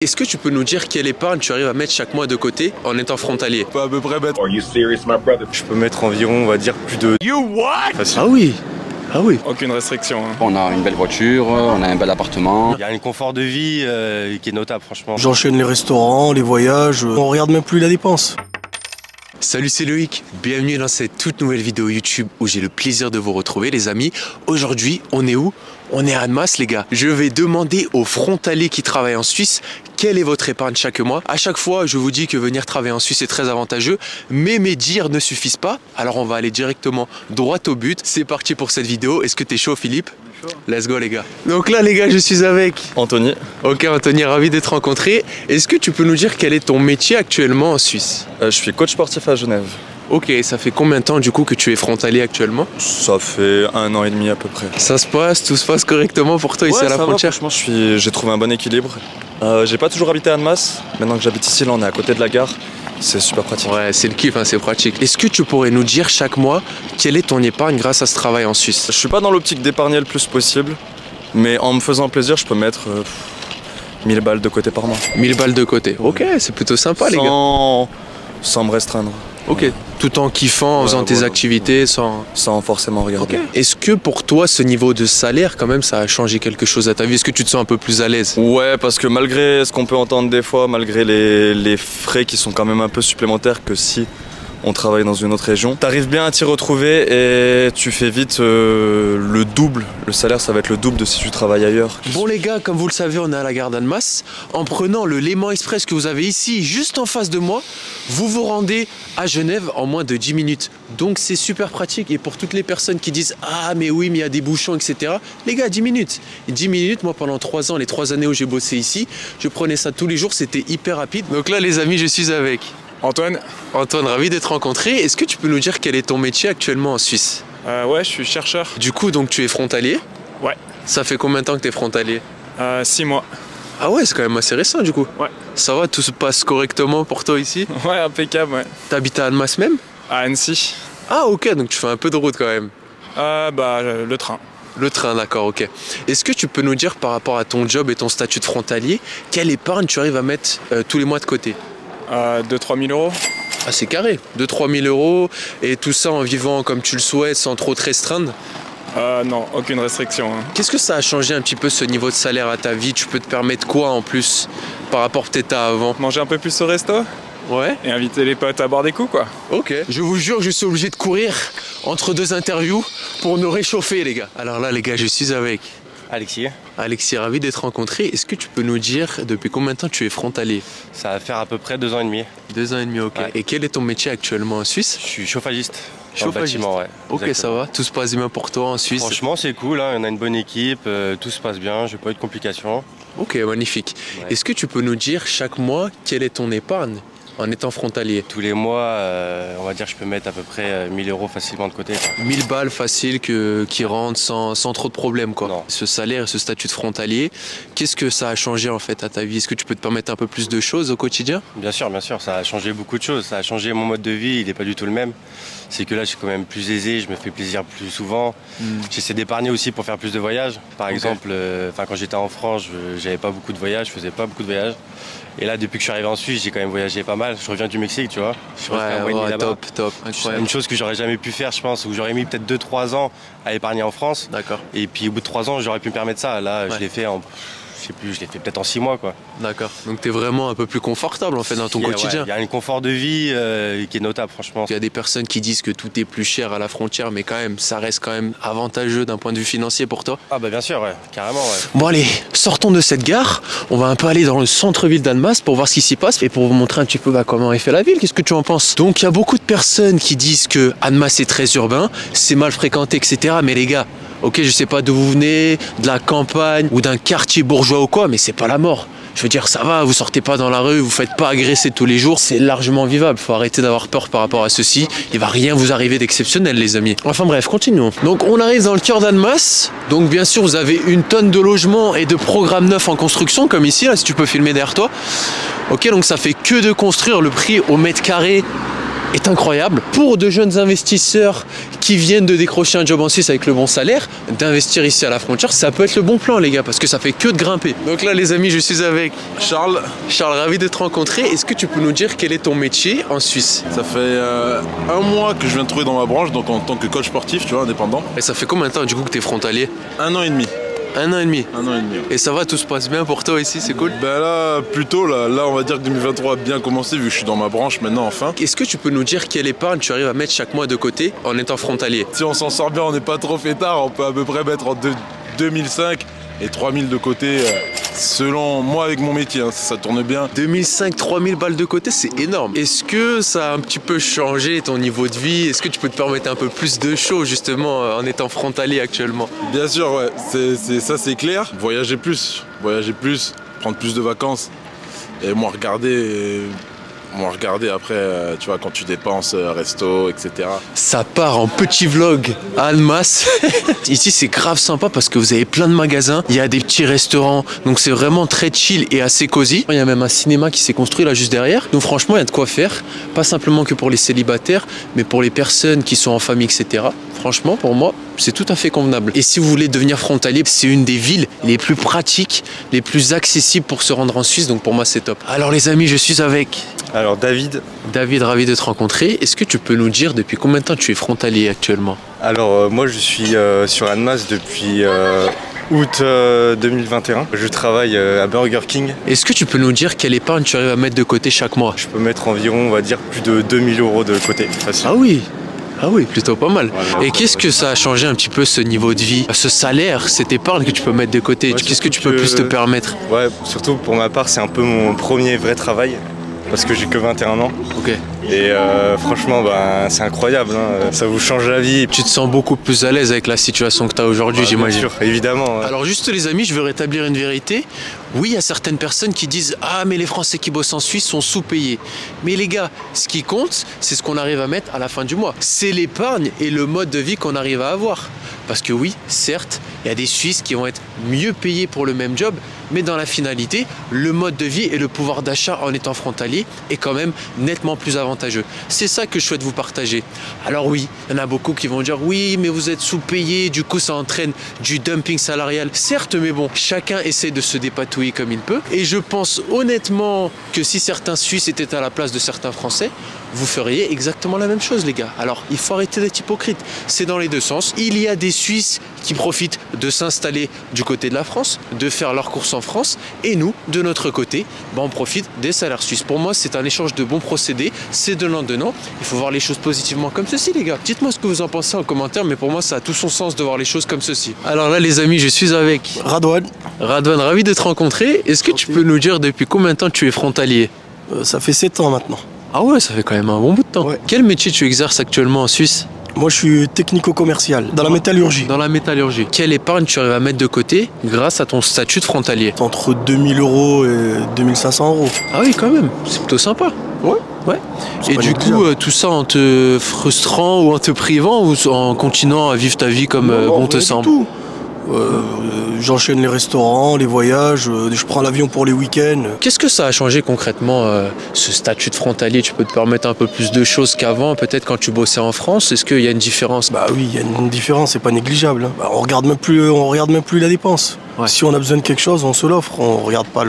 Est-ce que tu peux nous dire quelle épargne tu arrives à mettre chaque mois de côté en étant frontalier? Pas à peu près bête. Are you serious, my brother? Je peux mettre environ, on va dire, plus de... You what? Ah oui. Ah oui. Aucune restriction. Hein. On a une belle voiture, on a un bel appartement. Il y a un confort de vie qui est notable, franchement. J'enchaîne les restaurants, les voyages, on regarde même plus la dépense. Salut, c'est Loïc, bienvenue dans cette toute nouvelle vidéo YouTube où j'ai le plaisir de vous retrouver les amis. Aujourd'hui, on est où? On est à Annemasse les gars. Je vais demander aux frontaliers qui travaillent en Suisse quelle est votre épargne chaque mois. À chaque fois, je vous dis que venir travailler en Suisse est très avantageux, mais mes dires ne suffisent pas. Alors on va aller directement droit au but. C'est parti pour cette vidéo. Est-ce que t'es chaud Philippe? Let's go les gars. Donc là les gars, je suis avec Anthony. Ok Anthony, ravi d'être rencontré. Est-ce que tu peux nous dire quel est ton métier actuellement en Suisse? Je suis coach sportif à Genève. Ok, ça fait combien de temps du coup que tu es frontalier actuellement? Ça fait 1 an et demi à peu près. Ça se passe, tout se passe correctement pour toi ici à la frontière? Franchement, j'ai trouvé un bon équilibre. J'ai pas toujours habité à Annemasse. Maintenant que j'habite ici, là on est à côté de la gare. C'est super pratique. Ouais, c'est le kiff, hein, c'est pratique. Est-ce que tu pourrais nous dire chaque mois quelle est ton épargne grâce à ce travail en Suisse? Je suis pas dans l'optique d'épargner le plus possible, mais en me faisant plaisir, je peux mettre 1000 balles de côté par mois. 1000 balles de côté. Ok, c'est plutôt sympa les gars. Sans me restreindre. Ok, tout en kiffant, en faisant tes activités, sans forcément regarder. Okay. Est-ce que pour toi, ce niveau de salaire, quand même, ça a changé quelque chose à ta vie? Est-ce que tu te sens un peu plus à l'aise? Ouais, parce que malgré ce qu'on peut entendre des fois, malgré les frais qui sont quand même un peu supplémentaires que si on travaille dans une autre région, t'arrives bien à t'y retrouver et tu fais vite le double. Le salaire, ça va être le double de si tu travailles ailleurs. Bon les gars, comme vous le savez, on est à la gare d'Annemasse. En prenant le Léman Express que vous avez ici, juste en face de moi, vous vous rendez à Genève en moins de 10 minutes. Donc c'est super pratique. Et pour toutes les personnes qui disent « Ah mais oui, mais il y a des bouchons, etc. » Les gars, 10 minutes. 10 minutes, moi pendant 3 ans, les 3 années où j'ai bossé ici, je prenais ça tous les jours, c'était hyper rapide. Donc là les amis, je suis avec Antoine. Antoine, ravi d'être rencontré. Est-ce que tu peux nous dire quel est ton métier actuellement en Suisse? Ouais, je suis chercheur. Du coup, donc tu es frontalier? Ouais. Ça fait combien de temps que tu es frontalier? 6 mois. Ah ouais, c'est quand même assez récent du coup. Ouais. Ça va, tout se passe correctement pour toi ici? Ouais, impeccable, ouais. T'habites à Annemasse même? À Annecy. Ah ok, donc tu fais un peu de route quand même. Le train. Le train, d'accord, ok. Est-ce que tu peux nous dire par rapport à ton job et ton statut de frontalier, quelle épargne tu arrives à mettre tous les mois de côté? 2-3 000 euros. Ah c'est carré, 2-3 000 euros et tout ça en vivant comme tu le souhaites sans trop te restreindre? Non, aucune restriction. Hein. Qu'est-ce que ça a changé un petit peu ce niveau de salaire à ta vie? Tu peux te permettre quoi en plus par rapport peut-être à avant? Manger un peu plus au resto? Ouais. Et inviter les potes à boire des coups quoi. Ok. Je vous jure, je suis obligé de courir entre 2 interviews pour nous réchauffer les gars. Alors là les gars, je suis avec Alexis, Alexis, ravi d'être rencontré. Est-ce que tu peux nous dire depuis combien de temps tu es frontalier? ça va faire à peu près 2 ans et demi. 2 ans et demi, ok. Ouais. Et quel est ton métier actuellement en Suisse? Je suis chauffagiste. Dans le Chauffagiste. bâtiment, ouais. Ok, Exactement. ça va. Tout se passe bien pour toi en Suisse? Franchement, c'est cool, hein. On a une bonne équipe, tout se passe bien, j'ai pas eu de complications. Ok, magnifique. Ouais. Est-ce que tu peux nous dire chaque mois quelle est ton épargne en étant frontalier? Tous les mois, on va dire, je peux mettre à peu près 1000 euros facilement de côté. Quoi. 1000 balles faciles qui rentrent sans trop de problèmes quoi. Non. Ce salaire et ce statut de frontalier, qu'est-ce que ça a changé en fait à ta vie? Est-ce que tu peux te permettre un peu plus de choses au quotidien? Bien sûr, ça a changé beaucoup de choses. Ça a changé mon mode de vie, il n'est pas du tout le même. C'est que là, je suis quand même plus aisé, je me fais plaisir plus souvent. J'essaie d'épargner aussi pour faire plus de voyages. Par exemple, quand j'étais en France, j'avais pas beaucoup de voyages, je faisais pas beaucoup de voyages. Et là, depuis que je suis arrivé en Suisse, j'ai quand même voyagé pas mal. Je reviens du Mexique, tu vois. Je suis resté un mois et demi là-bas. Top, incroyable. Une chose que j'aurais jamais pu faire, je pense, où j'aurais mis peut-être 2-3 ans à épargner en France. D'accord, Et puis au bout de 3 ans, j'aurais pu me permettre ça. Là, Ouais. je l'ai fait en, je sais plus, je l'ai fait peut-être en 6 mois, quoi. d'accord. Donc t'es vraiment un peu plus confortable en fait dans ton quotidien. Il y a un confort de vie qui est notable, franchement. Il y a des personnes qui disent que tout est plus cher à la frontière, mais quand même, ça reste quand même avantageux d'un point de vue financier pour toi. Ah bah bien sûr, ouais, carrément, ouais. Bon allez, sortons de cette gare. On va un peu aller dans le centre-ville d'Annemasse pour voir ce qui s'y passe et pour vous montrer un petit peu comment est fait la ville. Qu'est-ce que tu en penses? Donc il y a beaucoup de personnes qui disent que Annemasse est très urbain, c'est mal fréquenté, etc. Mais les gars, ok, je sais pas d'où vous venez, de la campagne ou d'un quartier bourgeois ou quoi, mais c'est pas la mort. Je veux dire, ça va, vous sortez pas dans la rue, vous faites pas agresser tous les jours, c'est largement vivable. Faut arrêter d'avoir peur par rapport à ceci. Il va rien vous arriver d'exceptionnel, les amis. Enfin bref, continuons. Donc on arrive dans le cœur d'Annemasse. Donc bien sûr, vous avez une tonne de logements et de programmes neufs en construction, comme ici, là, si tu peux filmer derrière toi. Ok, donc ça fait que de construire. Le prix au mètre carré est incroyable. Pour de jeunes investisseurs qui viennent de décrocher un job en Suisse avec le bon salaire, d'investir ici à la frontière, ça peut être le bon plan les gars, parce que ça fait que de grimper. Donc là les amis, je suis avec Charles, ravi de te rencontrer. Est-ce que tu peux nous dire quel est ton métier en Suisse? ça fait un mois que je viens de trouver dans ma branche, donc en tant que coach sportif, tu vois, indépendant. Et ça fait combien de temps du coup que tu es frontalier? 1 an et demi. 1 an et demi. 1 an et demi. Ouais. Et ça va, tout se passe bien pour toi ici, c'est cool? Ben là, plutôt, là, on va dire que 2023 a bien commencé vu que je suis dans ma branche maintenant, enfin. Est-ce que tu peux nous dire quelle épargne tu arrives à mettre chaque mois de côté en étant frontalier? Si on s'en sort bien, on n'est pas trop fêtard, on peut à peu près mettre en 2005 et 3000 de côté, selon moi avec mon métier, hein, ça tourne bien. 2005, 3000 balles de côté, c'est énorme. Est-ce que ça a un petit peu changé ton niveau de vie? Est-ce que tu peux te permettre un peu plus de choses justement en étant frontalier actuellement? Bien sûr, ouais, ça c'est clair. Voyager plus, prendre plus de vacances et moins regarder après, tu vois, quand tu dépenses, resto, etc. Ça part en petit vlog à Annemasse. Ici, c'est grave sympa parce que vous avez plein de magasins. Il y a des petits restaurants. Donc, c'est vraiment très chill et assez cosy. Il y a même un cinéma qui s'est construit là juste derrière. Donc, franchement, il y a de quoi faire. Pas simplement que pour les célibataires, mais pour les personnes qui sont en famille, etc. Franchement, pour moi, c'est tout à fait convenable. Et si vous voulez devenir frontalier, c'est une des villes les plus pratiques, les plus accessibles pour se rendre en Suisse. Donc, pour moi, c'est top. Alors, les amis, je suis avec... Alors David. David, ravi de te rencontrer. Est-ce que tu peux nous dire depuis combien de temps tu es frontalier actuellement? Alors moi je suis sur Annemasse depuis août 2021. Je travaille à Burger King. Est-ce que tu peux nous dire quelle épargne tu arrives à mettre de côté chaque mois? Je peux mettre environ, on va dire, plus de 2000 € de côté. Facile. Ah oui, plutôt pas mal. Voilà. Et qu'est-ce que ça a changé un petit peu ce niveau de vie, ce salaire, cette épargne que tu peux mettre de côté? Ouais, qu'est-ce que tu peux plus te permettre? Ouais, surtout pour ma part, c'est un peu mon premier vrai travail. Parce que j'ai que 21 ans. Ok. Et franchement, c'est incroyable. Hein. Ça vous change la vie. Tu te sens beaucoup plus à l'aise avec la situation que tu as aujourd'hui, j'imagine. Bien sûr, évidemment. Alors juste les amis, je veux rétablir une vérité. Oui, il y a certaines personnes qui disent « Ah, mais les Français qui bossent en Suisse sont sous-payés. » Mais les gars, ce qui compte, c'est ce qu'on arrive à mettre à la fin du mois. C'est l'épargne et le mode de vie qu'on arrive à avoir. Parce que oui, certes, il y a des Suisses qui vont être mieux payés pour le même job, mais dans la finalité, le mode de vie et le pouvoir d'achat en étant frontalier est quand même nettement plus avantageux. C'est ça que je souhaite vous partager. Alors oui, il y en a beaucoup qui vont dire « Oui, mais vous êtes sous-payés, du coup ça entraîne du dumping salarial. » Certes, mais bon, chacun essaie de se dépatouiller comme il peut. Et je pense honnêtement que si certains Suisses étaient à la place de certains Français, vous feriez exactement la même chose les gars. Alors il faut arrêter d'être hypocrite, c'est dans les deux sens. Il y a des Suisses qui profitent de s'installer du côté de la France, de faire leurs courses en France, et nous, de notre côté, on profite des salaires suisses. Pour moi, c'est un échange de bons procédés, c'est donnant-donnant. Il faut voir les choses positivement comme ceci les gars. Dites-moi ce que vous en pensez en commentaire, mais pour moi ça a tout son sens de voir les choses comme ceci. Alors là les amis, je suis avec Radouane, ravi de te rencontrer. Est-ce que tu peux nous dire depuis combien de temps tu es frontalier? ça fait 7 ans maintenant. Ah ouais, ça fait quand même un bon bout de temps. Ouais. Quel métier tu exerces actuellement en Suisse? Moi je suis technico-commercial, dans la métallurgie. Dans la métallurgie. Quelle épargne tu arrives à mettre de côté grâce à ton statut de frontalier? Entre 2000 € et 2500 €. Ah oui, quand même, c'est plutôt sympa. Ouais. Et du coup, tout ça en te frustrant ou en te privant ou en continuant à vivre ta vie comme bon te semble? Tout. J'enchaîne les restaurants, les voyages, je prends l'avion pour les week-ends. Qu'est-ce que ça a changé concrètement, ce statut de frontalier? Tu peux te permettre un peu plus de choses qu'avant, peut-être quand tu bossais en France. Est-ce qu'il y a une différence? Bah oui, il y a une différence, c'est pas négligeable. Hein. Bah, on regarde même plus la dépense. Ouais. Si on a besoin de quelque chose, on se l'offre. On regarde pas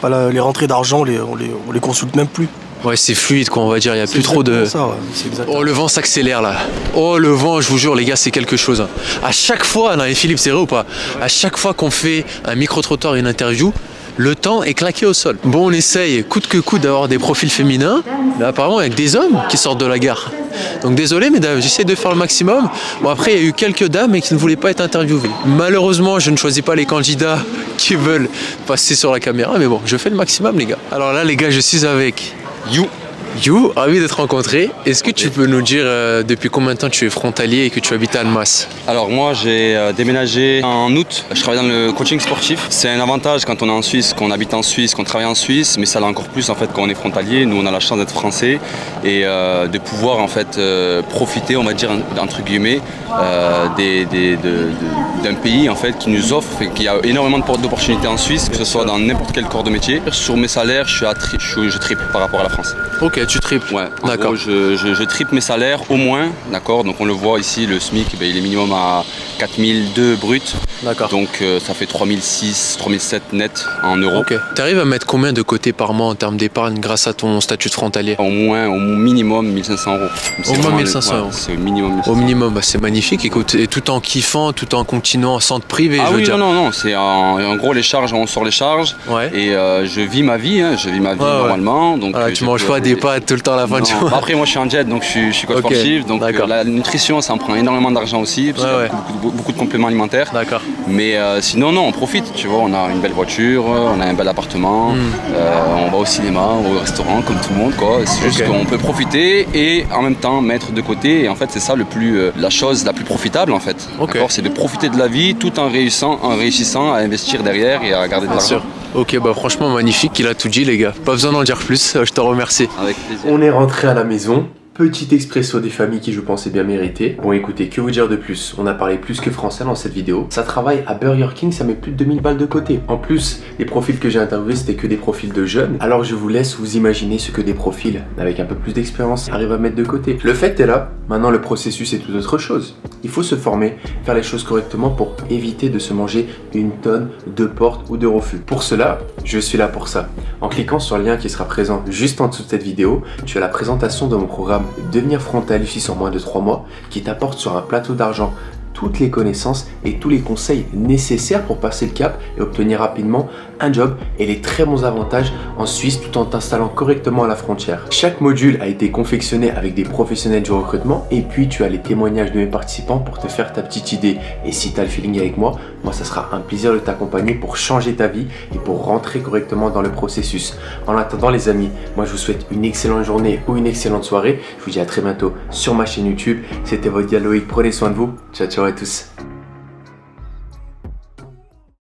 les rentrées d'argent, on les consulte même plus. Ouais, c'est fluide quoi, on va dire, il n'y a plus trop de... Ça, ouais. C'est exactement. Oh, le vent s'accélère là. Oh, le vent, je vous jure, les gars, c'est quelque chose. Hein. À chaque fois, non, et Philippe, c'est vrai ou pas? À chaque fois qu'on fait un micro-trottoir et une interview, le temps est claqué au sol. Bon, on essaye coûte que coûte d'avoir des profils féminins, mais apparemment, il y a que des hommes qui sortent de la gare. Donc désolé, mesdames, j'essaie de faire le maximum. Bon, après, il y a eu quelques dames qui ne voulaient pas être interviewées. Malheureusement, je ne choisis pas les candidats qui veulent passer sur la caméra, mais bon, je fais le maximum, les gars. Alors là, les gars, je suis avec You, ravi d'être rencontré. Est-ce que tu peux nous dire depuis combien de temps tu es frontalier et que tu habites à Annemasse? Alors moi j'ai déménagé en août, je travaille dans le coaching sportif. C'est un avantage quand on est en Suisse, qu'on habite en Suisse, qu'on travaille en Suisse, mais ça l'est encore plus en fait quand on est frontalier. Nous on a la chance d'être français et de pouvoir en fait profiter, on va dire entre guillemets, d'un pays en fait qui nous offre, qui a énormément d'opportunités en Suisse, que ce soit dans n'importe quel corps de métier. Sur mes salaires, je triple par rapport à la France. Ok, tu triples. Ouais, en D'accord. gros, je triple mes salaires au moins, d'accord. Donc on le voit ici, le SMIC, il est minimum à 4002 brut. D'accord. Donc ça fait 3006, 3007 net en euros. Ok. Tu arrives à mettre combien de côté par mois en termes d'épargne grâce à ton statut de frontalier? Au minimum 1500 euros. Au moins 1500 euros. C'est au minimum. Au minimum, bah, c'est magnifique. Écoute, et tout en kiffant, tout en continuant sans te priver, Ah je veux oui, dire. non, c'est en gros les charges, on sort les charges. Ouais. Et je vis ma vie, normalement. Donc, voilà, tu manges pas des pâtes tout le temps à la fin du mois. Après, moi je suis en jet, donc je suis coach sportif. Donc la nutrition, ça me prend énormément d'argent aussi. Parce qu'il y a beaucoup de compléments alimentaires. D'accord. Mais sinon, non, on profite. Tu vois, on a une belle voiture, on a un bel appartement, on va au cinéma, on va au restaurant, comme tout le monde, quoi. C'est juste qu'on peut profiter et en même temps mettre de côté. Et en fait, c'est ça la chose la plus profitable, en fait. D'accord, c'est de profiter de la vie tout en réussissant à investir derrière et à garder de l'argent. Ok, bah franchement magnifique, il a tout dit les gars. Pas besoin d'en dire plus, je te remercie. Avec plaisir. On est rentré à la maison. Petit expresso des familles qui je pense est bien mérité. Bon écoutez, que vous dire de plus? On a parlé plus que français dans cette vidéo. Ça travaille à Burger King, ça met plus de 2000 balles de côté. En plus, les profils que j'ai interviewés, c'était que des profils de jeunes. Alors je vous laisse vous imaginer ce que des profils avec un peu plus d'expérience arrivent à mettre de côté. Le fait est là, maintenant le processus est tout autre chose. Il faut se former, faire les choses correctement pour éviter de se manger une tonne de portes ou de refus. Pour cela, je suis là pour ça. En cliquant sur le lien qui sera présent juste en dessous de cette vidéo, tu as la présentation de mon programme Devenir frontalier suisse en moins de 3 mois qui t'apporte sur un plateau d'argent toutes les connaissances et tous les conseils nécessaires pour passer le cap et obtenir rapidement un job et les très bons avantages en Suisse tout en t'installant correctement à la frontière. Chaque module a été confectionné avec des professionnels du recrutement et puis tu as les témoignages de mes participants pour te faire ta petite idée. Et si tu as le feeling avec moi, ça sera un plaisir de t'accompagner pour changer ta vie et pour rentrer correctement dans le processus. En attendant les amis, moi je vous souhaite une excellente journée ou une excellente soirée. Je vous dis à très bientôt sur ma chaîne YouTube. C'était votre Loïc, prenez soin de vous. Ciao ciao à tous.